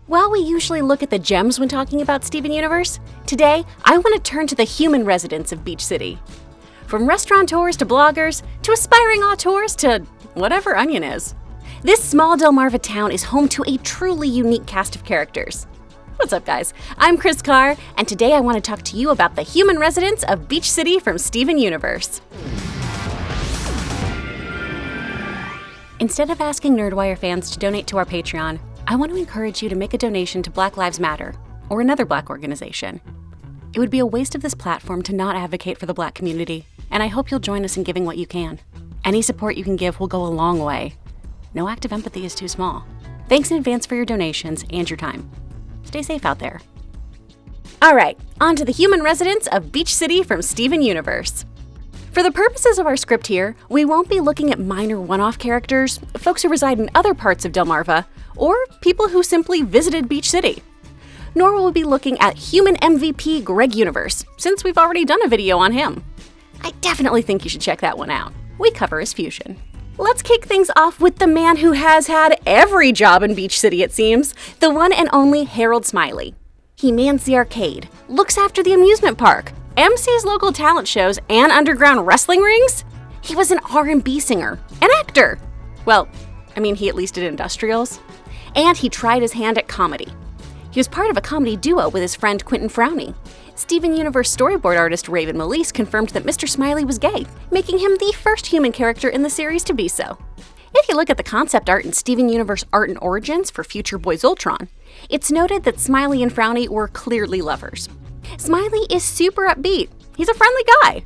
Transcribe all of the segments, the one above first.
While we usually look at the gems when talking about Steven Universe, today I want to turn to the human residents of Beach City. From restaurateurs to bloggers, to aspiring auteurs to whatever Onion is. This small DelMarva town is home to a truly unique cast of characters. What's up, guys? I'm Kris Carr, and today I want to talk to you about the human residents of Beach City from Steven Universe. Instead of asking Nerdwire fans to donate to our Patreon, I want to encourage you to make a donation to Black Lives Matter, or another Black organization. It would be a waste of this platform to not advocate for the Black community, and I hope you'll join us in giving what you can. Any support you can give will go a long way. No act of empathy is too small. Thanks in advance for your donations and your time. Stay safe out there. All right, on to the human residents of Beach City from Steven Universe. For the purposes of our script here, we won't be looking at minor one-off characters, folks who reside in other parts of DelMarva, or people who simply visited Beach City. Nor will we be looking at human MVP Greg Universe, since we've already done a video on him. I definitely think you should check that one out. We cover his fusion. Let's kick things off with the man who has had every job in Beach City, it seems, the one and only Harold Smiley. He mans the arcade, looks after the amusement park, MCs local talent shows and underground wrestling rings. He was an R&B singer, an actor. Well, he at least did industrials. And he tried his hand at comedy. He was part of a comedy duo with his friend Quentin Frowney. Steven Universe storyboard artist Raven Melise confirmed that Mr. Smiley was gay, making him the first human character in the series to be so. If you look at the concept art in Steven Universe Art and Origins for Future Boys Ultron, it's noted that Smiley and Frowney were clearly lovers. Smiley is super upbeat. He's a friendly guy.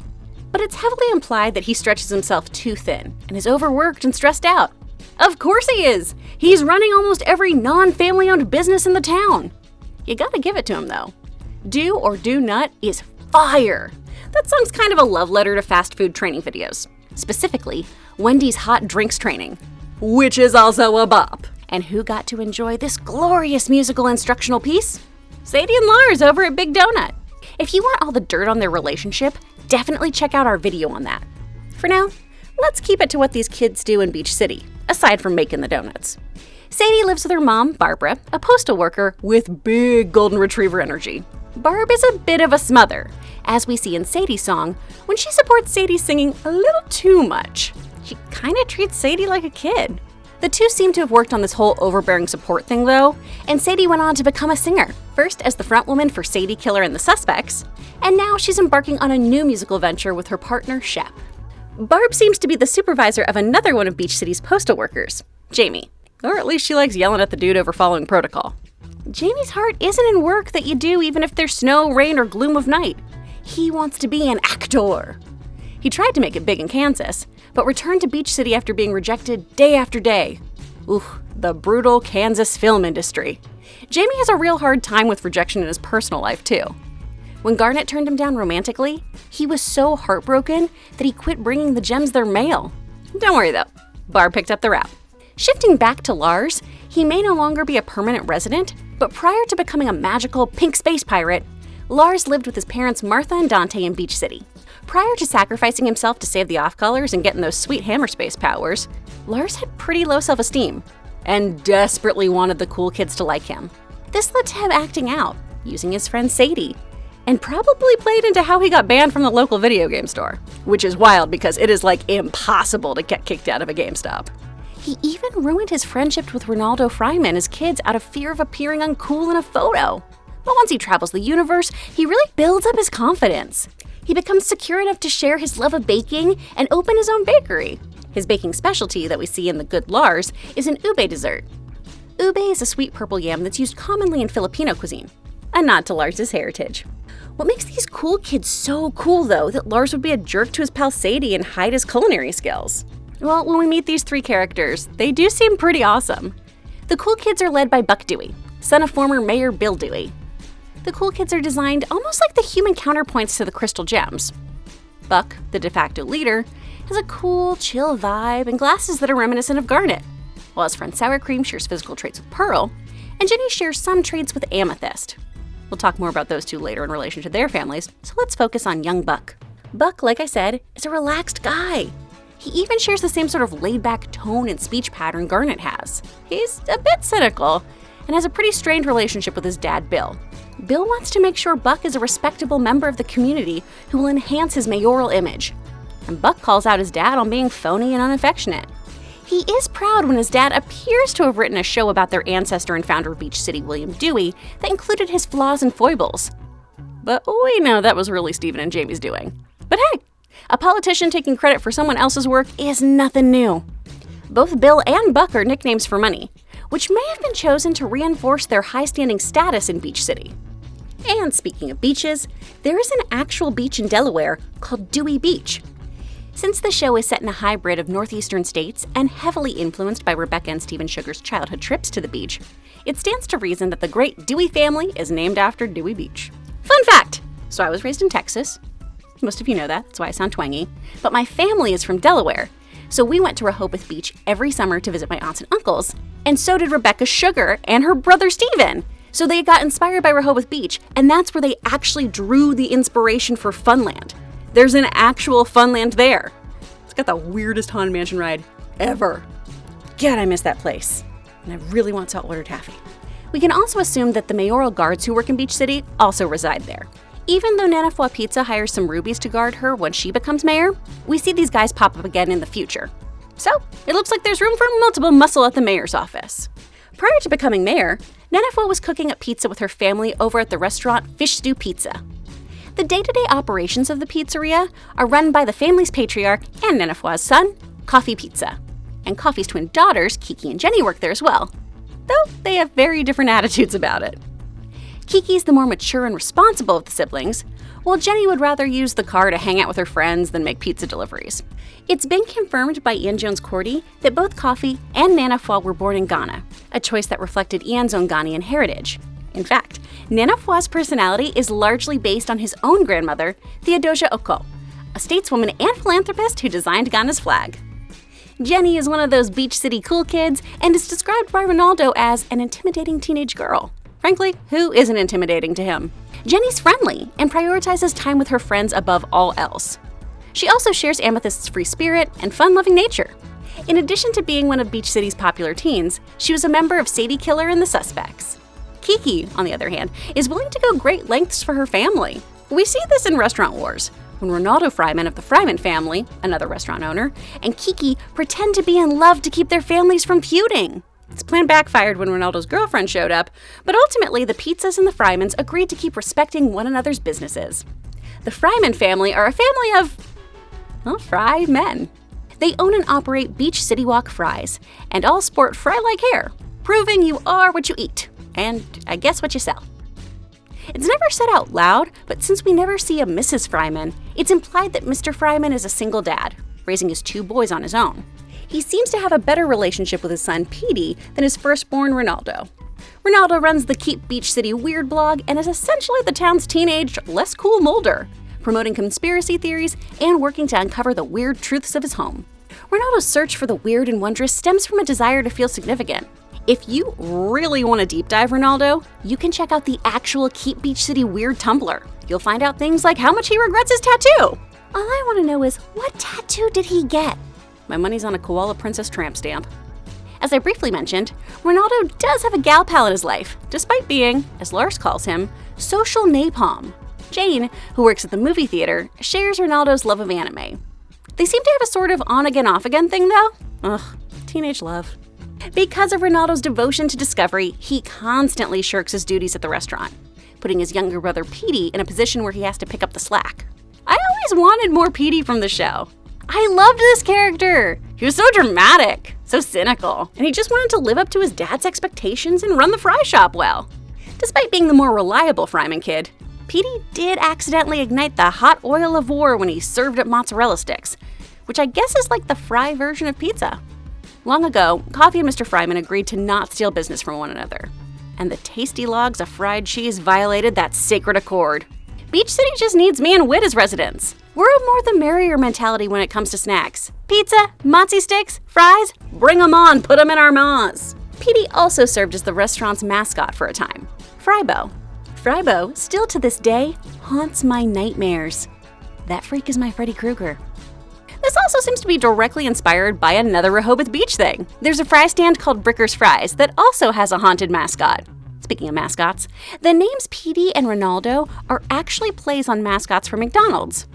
But it's heavily implied that he stretches himself too thin and is overworked and stressed out. Of course he is! He's running almost every non-family owned business in the town. You gotta give it to him though. Do or Do Nut is fire! That song's kind of a love letter to fast food training videos. Specifically, Wendy's hot drinks training, which is also a bop. And who got to enjoy this glorious musical instructional piece? Sadie and Lars over at Big Donut. If you want all the dirt on their relationship, definitely check out our video on that. For now, let's keep it to what these kids do in Beach City, aside from making the donuts. Sadie lives with her mom, Barbara, a postal worker with big golden retriever energy. Barb is a bit of a smother, as we see in Sadie's song, when she supports Sadie singing a little too much. She kinda treats Sadie like a kid. The two seem to have worked on this whole overbearing support thing though, and Sadie went on to become a singer, first as the frontwoman for Sadie Killer and the Suspects, and now she's embarking on a new musical venture with her partner, Shep. Barb seems to be the supervisor of another one of Beach City's postal workers, Jamie. Or at least she likes yelling at the dude over following protocol. Jamie's heart isn't in work that you do even if there's snow, rain, or gloom of night. He wants to be an actor. He tried to make it big in Kansas, but returned to Beach City after being rejected day after day. Ooh, the brutal Kansas film industry. Jamie has a real hard time with rejection in his personal life, too. When Garnet turned him down romantically, he was so heartbroken that he quit bringing the gems their mail. Don't worry though, Barb picked up the rap. Shifting back to Lars, he may no longer be a permanent resident, but prior to becoming a magical pink space pirate, Lars lived with his parents Martha and Dante in Beach City. Prior to sacrificing himself to save the off-colors and getting those sweet hammer space powers, Lars had pretty low self-esteem and desperately wanted the cool kids to like him. This led to him acting out, using his friend Sadie, and probably played into how he got banned from the local video game store, which is wild because it is like impossible to get kicked out of a GameStop. He even ruined his friendship with Ronaldo Fryman as kids out of fear of appearing uncool in a photo. But once he travels the universe, he really builds up his confidence. He becomes secure enough to share his love of baking and open his own bakery. His baking specialty that we see in The Good Lars is an ube dessert. Ube is a sweet purple yam that's used commonly in Filipino cuisine, a nod to Lars's heritage. What makes these cool kids so cool, though, that Lars would be a jerk to his pal Sadie and hide his culinary skills? Well, when we meet these three characters, they do seem pretty awesome. The cool kids are led by Buck Dewey, son of former Mayor Bill Dewey. The cool kids are designed almost like the human counterpoints to the Crystal Gems. Buck, the de facto leader, has a cool, chill vibe and glasses that are reminiscent of Garnet, while his friend Sour Cream shares physical traits with Pearl, and Jenny shares some traits with Amethyst. We'll talk more about those two later in relation to their families, so let's focus on young Buck. Buck, like I said, is a relaxed guy. He even shares the same sort of laid-back tone and speech pattern Garnet has. He's a bit cynical, and has a pretty strained relationship with his dad, Bill. Bill wants to make sure Buck is a respectable member of the community who will enhance his mayoral image. And Buck calls out his dad on being phony and unaffectionate. He is proud when his dad appears to have written a show about their ancestor and founder of Beach City, William Dewey, that included his flaws and foibles. But we know that was really Stephen and Jamie's doing. But hey, a politician taking credit for someone else's work is nothing new. Both Bill and Buck are nicknames for money, which may have been chosen to reinforce their high-standing status in Beach City. And speaking of beaches, there is an actual beach in Delaware called Dewey Beach. Since the show is set in a hybrid of northeastern states and heavily influenced by Rebecca and Stephen Sugar's childhood trips to the beach, it stands to reason that the great Dewey family is named after Dewey Beach. Fun fact! So I was raised in Texas. Most of you know that, that's why I sound twangy. But my family is from Delaware, so we went to Rehoboth Beach every summer to visit my aunts and uncles, and so did Rebecca Sugar and her brother Stephen. So they got inspired by Rehoboth Beach, and that's where they actually drew the inspiration for Funland. There's an actual Funland there. It's got the weirdest Haunted Mansion ride ever. God, I miss that place. And I really want saltwater taffy. We can also assume that the mayoral guards who work in Beach City also reside there. Even though Nanafwa Pizza hires some rubies to guard her when she becomes mayor, we see these guys pop up again in the future. So, it looks like there's room for multiple muscle at the mayor's office. Prior to becoming mayor, Nanafwa was cooking up pizza with her family over at the restaurant Fish Stew Pizza. The day-to-day operations of the pizzeria are run by the family's patriarch and Nanafwa's son, Coffee Pizza. And Coffee's twin daughters, Kiki and Jenny, work there as well, though they have very different attitudes about it. Kiki's the more mature and responsible of the siblings, while Jenny would rather use the car to hang out with her friends than make pizza deliveries. It's been confirmed by Ian Jones-Cordy that both Coffee and Nanafwa were born in Ghana, a choice that reflected Ian's own Ghanaian heritage. In fact, Nanafwa's personality is largely based on his own grandmother, Theodosia Oko, a stateswoman and philanthropist who designed Ghana's flag. Jenny is one of those Beach City cool kids and is described by Ronaldo as an intimidating teenage girl. Frankly, who isn't intimidating to him? Jenny's friendly and prioritizes time with her friends above all else. She also shares Amethyst's free spirit and fun-loving nature. In addition to being one of Beach City's popular teens, she was a member of Sadie Killer and the Suspects. Kiki, on the other hand, is willing to go great lengths for her family. We see this in Restaurant Wars, when Ronaldo Fryman of the Fryman family, another restaurant owner, and Kiki pretend to be in love to keep their families from feuding. This plan backfired when Ronaldo's girlfriend showed up, but ultimately the Pizzas and the Frymans agreed to keep respecting one another's businesses. The Fryman family are a family of, well, fry men. They own and operate Beach City Walk Fries, and all sport fry-like hair, proving you are what you eat, and I guess what you sell. It's never said out loud, but since we never see a Mrs. Fryman, it's implied that Mr. Fryman is a single dad, raising his 2 boys on his own. He seems to have a better relationship with his son Petey than his firstborn Ronaldo. Ronaldo runs the Keep Beach City Weird blog and is essentially the town's teenage, less cool Mulder, promoting conspiracy theories and working to uncover the weird truths of his home. Ronaldo's search for the weird and wondrous stems from a desire to feel significant. If you really want to deep dive Ronaldo, you can check out the actual Keep Beach City Weird Tumblr. You'll find out things like how much he regrets his tattoo. All I want to know is, what tattoo did he get? My money's on a Koala Princess tramp stamp. As I briefly mentioned, Ronaldo does have a gal pal in his life, despite being, as Lars calls him, social napalm. Jane, who works at the movie theater, shares Ronaldo's love of anime. They seem to have a sort of on-again, off-again thing, though. Ugh, teenage love. Because of Ronaldo's devotion to discovery, he constantly shirks his duties at the restaurant, putting his younger brother Petey in a position where he has to pick up the slack. I always wanted more Petey from the show. I loved this character. He was so dramatic, so cynical, and he just wanted to live up to his dad's expectations and run the fry shop well. Despite being the more reliable Fryman kid, Petey did accidentally ignite the hot oil of war when he served up mozzarella sticks, which I guess is like the fry version of pizza. Long ago, Coffee and Mr. Fryman agreed to not steal business from one another, and the tasty logs of fried cheese violated that sacred accord. Beach City just needs me and Wit as residents. We're a more the merrier mentality when it comes to snacks. Pizza, mozzie sticks, fries, bring 'em on, put 'em in our maws. Petey also served as the restaurant's mascot for a time, Frybo. Frybo, still to this day, haunts my nightmares. That freak is my Freddy Krueger. This also seems to be directly inspired by another Rehoboth Beach thing. There's a fry stand called Bricker's Fries that also has a haunted mascot. Speaking of mascots, the names Petey and Ronaldo are actually plays on mascots for McDonald's.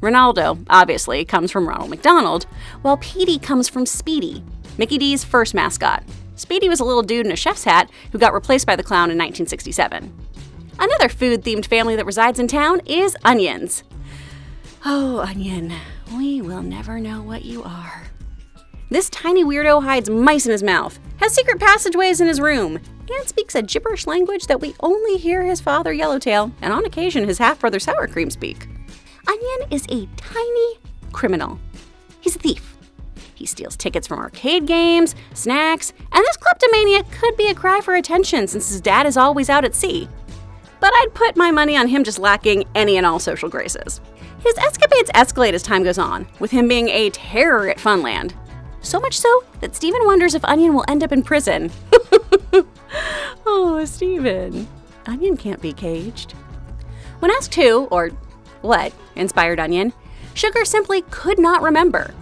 Ronaldo, obviously, comes from Ronald McDonald, while Petey comes from Speedy, Mickey D's first mascot. Speedy was a little dude in a chef's hat who got replaced by the clown in 1967. Another food-themed family that resides in town is onions. Oh, Onion, we will never know what you are. This tiny weirdo hides mice in his mouth, has secret passageways in his room, and speaks a gibberish language that we only hear his father Yellowtail, and on occasion his half-brother Sour Cream speak. Onion is a tiny criminal. He's a thief. He steals tickets from arcade games, snacks, and this kleptomaniac could be a cry for attention since his dad is always out at sea. But I'd put my money on him just lacking any and all social graces. His escapades escalate as time goes on, with him being a terror at Funland. So much so that Steven wonders if Onion will end up in prison. Oh, Steven. Onion can't be caged. When asked who, or what, inspired Onion, Sugar simply could not remember.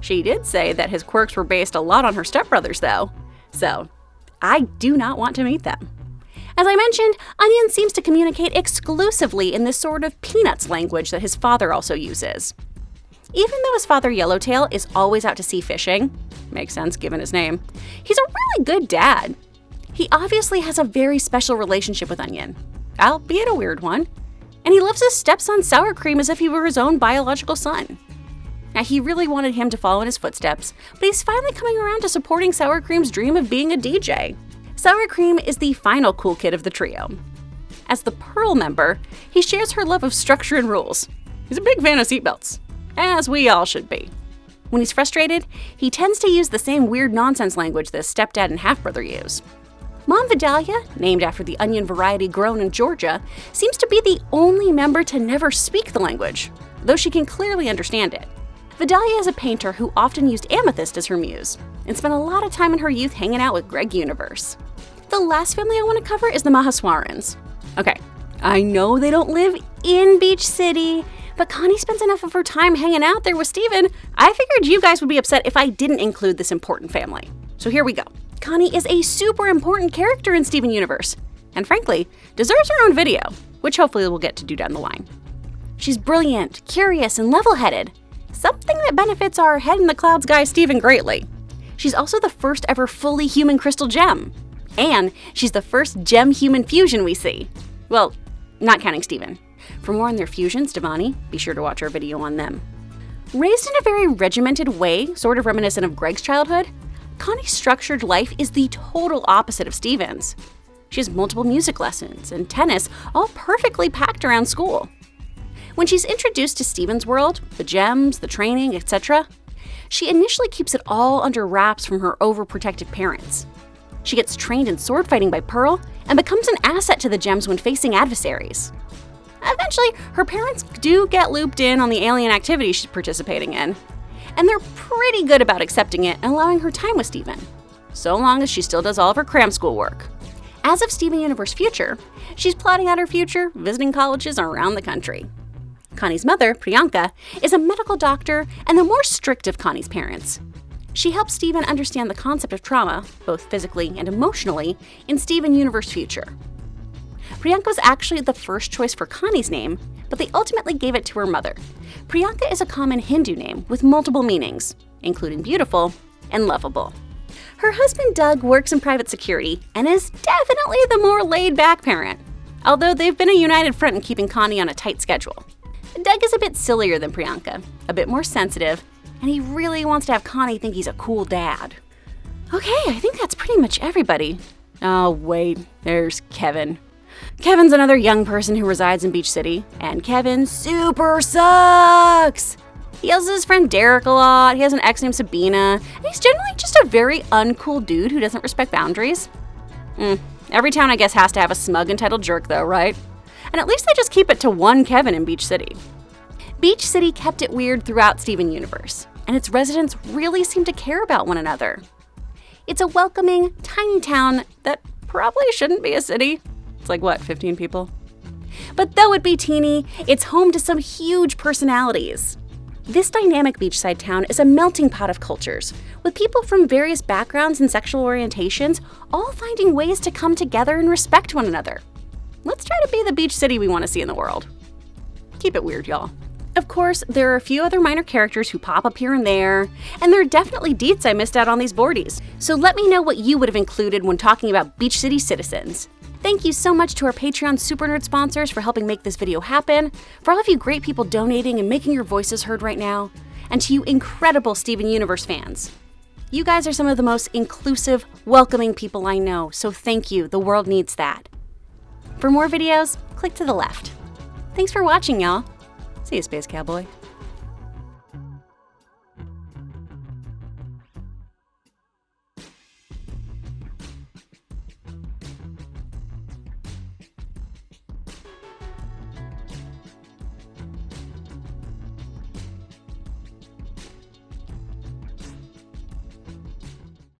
She did say that his quirks were based a lot on her stepbrothers, though. So, I do not want to meet them. As I mentioned, Onion seems to communicate exclusively in this sort of Peanuts language that his father also uses. Even though his father Yellowtail is always out to sea fishing, makes sense given his name, he's a really good dad. He obviously has a very special relationship with Onion, albeit a weird one, and he loves his stepson Sour Cream as if he were his own biological son. Now, he really wanted him to follow in his footsteps, but he's finally coming around to supporting Sour Cream's dream of being a DJ. Sour Cream is the final cool kid of the trio. As the Pearl member, he shares her love of structure and rules. He's a big fan of seatbelts, as we all should be. When he's frustrated, he tends to use the same weird nonsense language that his stepdad and half-brother use. Mom Vidalia, named after the onion variety grown in Georgia, seems to be the only member to never speak the language, though she can clearly understand it. Vidalia is a painter who often used amethyst as her muse, and spent a lot of time in her youth hanging out with Greg Universe. The last family I want to cover is the Maheswarans. Okay, I know they don't live in Beach City, but Connie spends enough of her time hanging out there with Steven. I figured you guys would be upset if I didn't include this important family. So here we go. Connie is a super important character in Steven Universe, and frankly, deserves her own video, which hopefully we'll get to do down the line. She's brilliant, curious, and level-headed, something that benefits our head-in-the-clouds guy Steven greatly. She's also the first ever fully human crystal gem, and she's the first gem-human fusion we see. Well, not counting Steven. For more on their fusions, Devani, be sure to watch our video on them. Raised in a very regimented way, sort of reminiscent of Greg's childhood, Connie's structured life is the total opposite of Steven's. She has multiple music lessons and tennis, all perfectly packed around school. When she's introduced to Steven's world, the gems, the training, etc., she initially keeps it all under wraps from her overprotective parents. She gets trained in sword fighting by Pearl and becomes an asset to the gems when facing adversaries. Eventually, her parents do get looped in on the alien activity she's participating in, and they're pretty good about accepting it and allowing her time with Steven, so long as she still does all of her cram school work. As of Steven Universe Future, she's plotting out her future, visiting colleges around the country. Connie's mother, Priyanka, is a medical doctor and the more strict of Connie's parents. She helps Steven understand the concept of trauma, both physically and emotionally, in Steven Universe Future. Priyanka was actually the first choice for Connie's name, but they ultimately gave it to her mother. Priyanka is a common Hindu name with multiple meanings, including beautiful and lovable. Her husband Doug works in private security and is definitely the more laid-back parent, although they've been a united front in keeping Connie on a tight schedule. Doug is a bit sillier than Priyanka, a bit more sensitive, and he really wants to have Connie think he's a cool dad. Okay, I think that's pretty much everybody. Oh wait, there's Kevin. Kevin's another young person who resides in Beach City, and Kevin super sucks! He yells at his friend Derek a lot, he has an ex named Sabina, and he's generally just a very uncool dude who doesn't respect boundaries. Every town, I guess, has to have a smug, entitled jerk though, right? And at least they just keep it to one Kevin in Beach City. Beach City kept it weird throughout Steven Universe, and its residents really seem to care about one another. It's a welcoming, tiny town that probably shouldn't be a city. It's like, what, 15 people? But though it be teeny, it's home to some huge personalities. This dynamic beachside town is a melting pot of cultures, with people from various backgrounds and sexual orientations all finding ways to come together and respect one another. Let's try to be the beach city we want to see in the world. Keep it weird, y'all. Of course, there are a few other minor characters who pop up here and there, and there are definitely deets I missed out on these boardies. So let me know what you would have included when talking about Beach City citizens. Thank you so much to our Patreon Super Nerd sponsors for helping make this video happen, for all of you great people donating and making your voices heard right now, and to you incredible Steven Universe fans. You guys are some of the most inclusive, welcoming people I know, so thank you, the world needs that. For more videos, click to the left. Thanks for watching, y'all. See you, Space Cowboy.